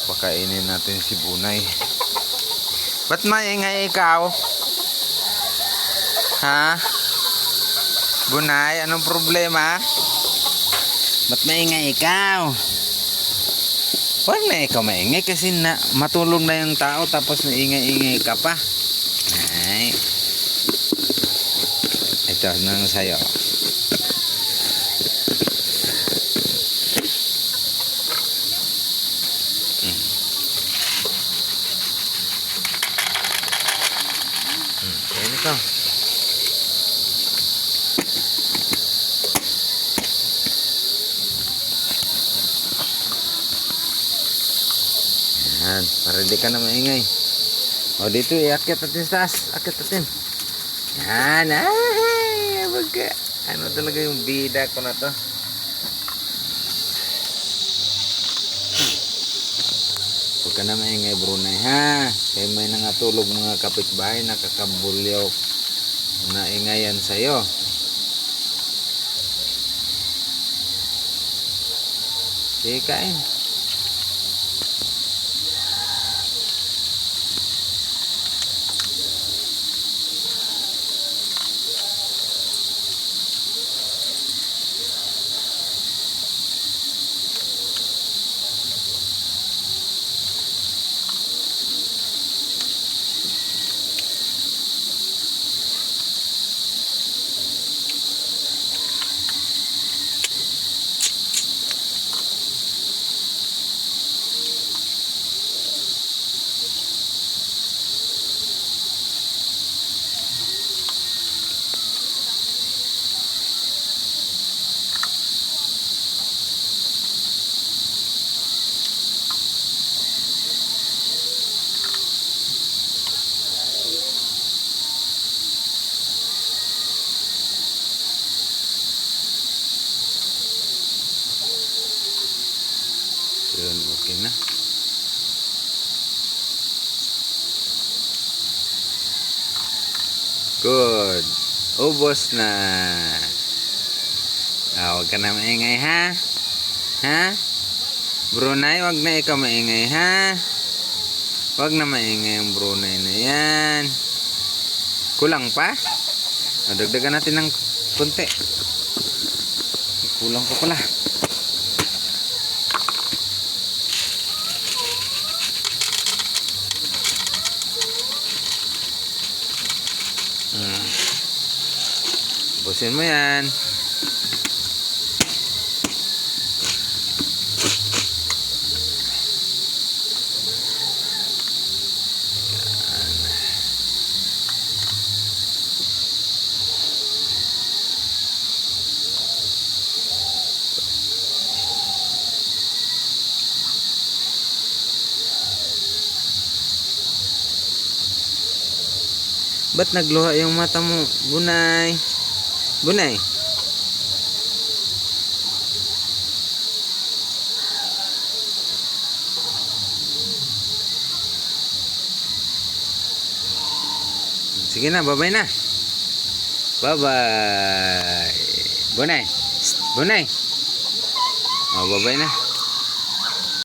Pakainin natin si Bunay. Ba't maingay ikaw? Ha? Bunay, anong problema? Ba't maingay ikaw? Huwag na ikaw maingay kasi na matulog na yung tao tapos maingay-ingay ka pa. Ay. Ito nang sayo. Ayan ito. Ayan, para di ka na maingay. O dito, iakyat natin sa taas. Akyat natin. Yan. Ay, baga. Ano talaga yung bida ko na to. Huwag ka na maingay, Brunei, ha? Kaya may nangatulog mga kapitbahay, nakakabulyaw na ingayan sa'yo. Sige, kain. Yun, okay na. Good. Ubos na. Huwag ka na maingay, ha? Ha? Brunei, wag na ikaw maingay, ha? Wag na maingay ang Brunei na yan. Kulang pa? Dagdagan natin ng konti. Kulang pa pala. Busin mo yan. Ba't nagluha yung mata mo, Bunay? Bunay? Sige na, bye-bye na. Bye-bye. Bunay. Bunay. Oh, bye-bye na.